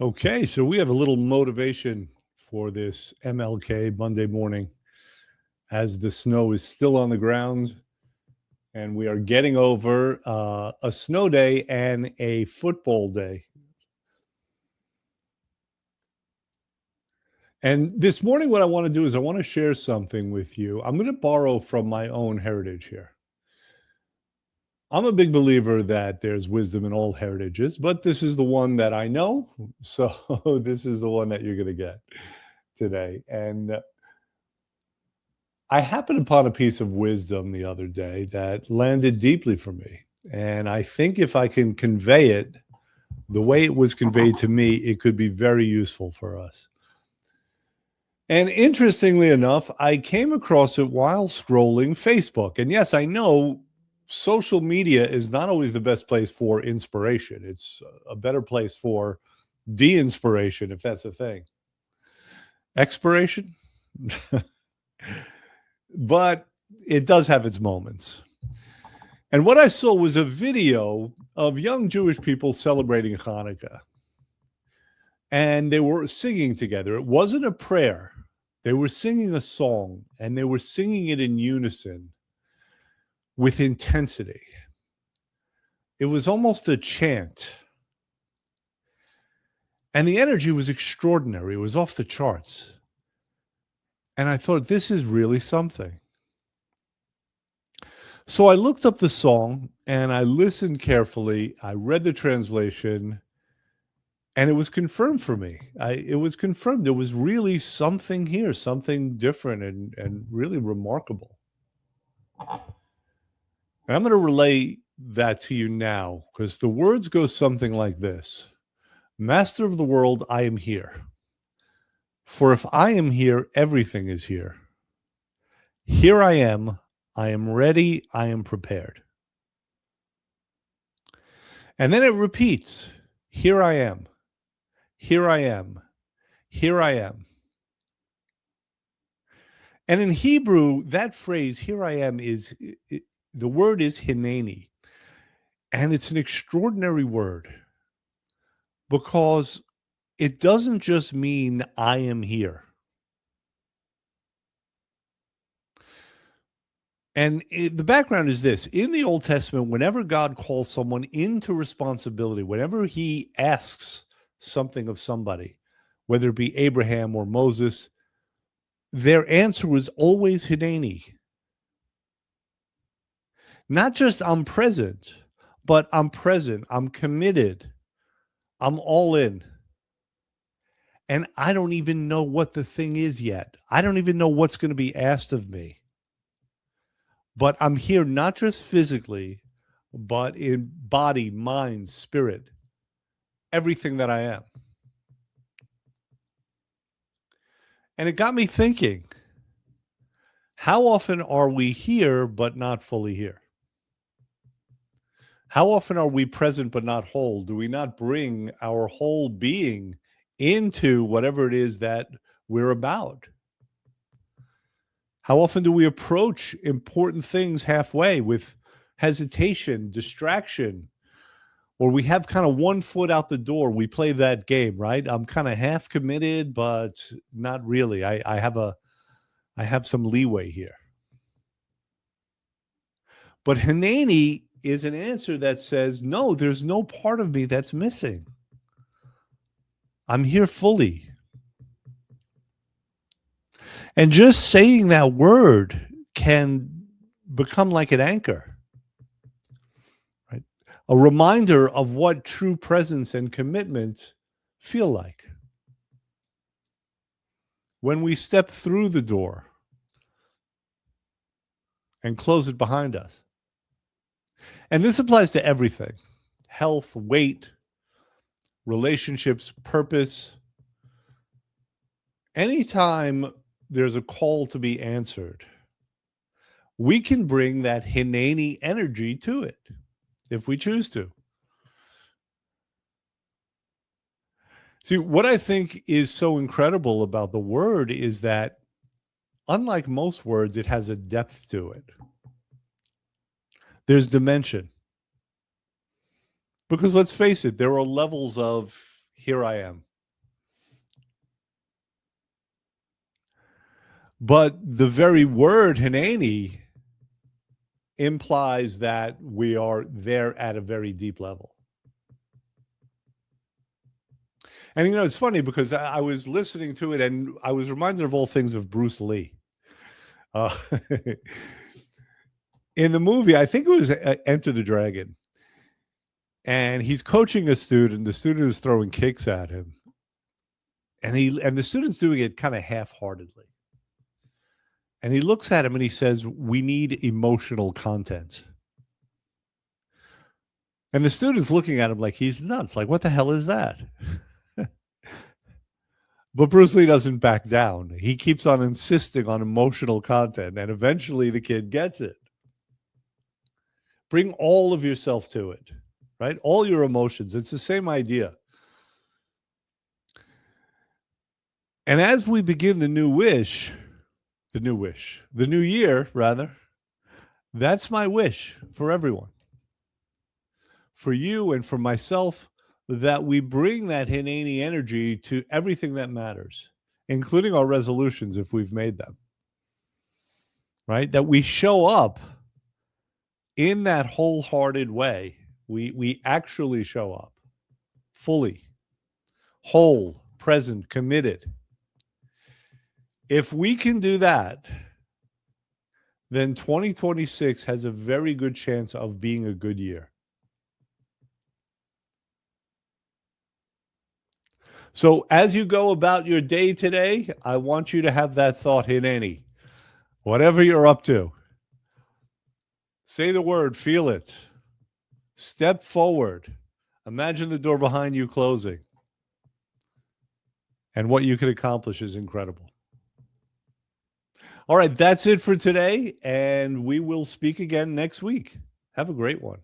Okay, so we have a little motivation for this MLK Monday morning as the snow is still on the ground and we are getting over a snow day and a football day. And this morning, what I want to do is I want to share something with you. I'm going to borrow from my own heritage here. I'm a big believer that there's wisdom in all heritages, but this is the one that I know. So this is the one that you're going to get today. And I happened upon a piece of wisdom the other day that landed deeply for me. And I think if I can convey it the way it was conveyed to me, it could be very useful for us. And interestingly enough, I came across it while scrolling Facebook. And yes, I know social media is not always the best place for inspiration, it's a better place for de inspiration, if that's a thing. Expiration? But it does have its moments. And what I saw was a video of young Jewish people celebrating Hanukkah. And they were singing together. It wasn't a prayer. They were singing a song, and they were singing it in unison with intensity. It was almost a chant. And the energy was extraordinary. It was off the charts. And I thought, this is really something. So I looked up the song and I listened carefully. I read the translation and it was confirmed for me. It was confirmed. There was really something here, something different and really remarkable. And I'm going to relay that to you now because the words go something like this. Master of the world, I am here. For if I am here, everything is here. Here I am ready, I am prepared. And then it repeats, here I am, here I am, here I am. And in Hebrew, that phrase, here I am, the word is Hineni. And it's an extraordinary word because it doesn't just mean I am here. And the background is this. In the Old Testament, whenever God calls someone into responsibility, whenever he asks something of somebody, whether it be Abraham or Moses, their answer was always Hineni. Not just I'm present, but I'm present, I'm committed, I'm all in. And I don't even know what the thing is yet. I don't even know what's going to be asked of me. But I'm here not just physically, but in body, mind, spirit, everything that I am. And it got me thinking, how often are we here but not fully here? How often are we present but not whole? Do we not bring our whole being into whatever it is that we're about? How often do we approach important things halfway with hesitation, distraction, or we have kind of one foot out the door? We play that game, right? I'm kind of half committed, but not really. I have some leeway here. But Hineni is an answer that says, no, there's no part of me that's missing. I'm here fully. And just saying that word can become like an anchor, right? A reminder of what true presence and commitment feel like. When we step through the door and close it behind us. And this applies to everything: health, weight, relationships, purpose. Anytime there's a call to be answered, we can bring that Hineni energy to it if we choose to. See, what I think is so incredible about the word is that, unlike most words, it has a depth to it. There's dimension. Because let's face it, there are levels of here I am. But the very word Hineni implies that we are there at a very deep level. And it's funny because I was listening to it and I was reminded of all things of Bruce Lee. Uh, in the movie, I think it was Enter the Dragon, and he's coaching a student. The student is throwing kicks at him, and the student's doing it kind of half-heartedly. And he looks at him and he says, "We need emotional content." And the student's looking at him like he's nuts. Like, what the hell is that? But Bruce Lee doesn't back down. He keeps on insisting on emotional content, and eventually the kid gets it. Bring all of yourself to it, right? All your emotions. It's the same idea. And as we begin the new year, rather, that's my wish for everyone. For you and for myself, that we bring that Hineni energy to everything that matters, including our resolutions if we've made them, right? That we show up in that wholehearted way. We actually show up fully, whole, present, committed. If we can do that, then 2026 has a very good chance of being a good year. So as you go about your day today, I want you to have that thought, Hineni. Whatever you're up to, say the word, feel it. Step forward. Imagine the door behind you closing. And what you can accomplish is incredible. All right, that's it for today, and we will speak again next week. Have a great one.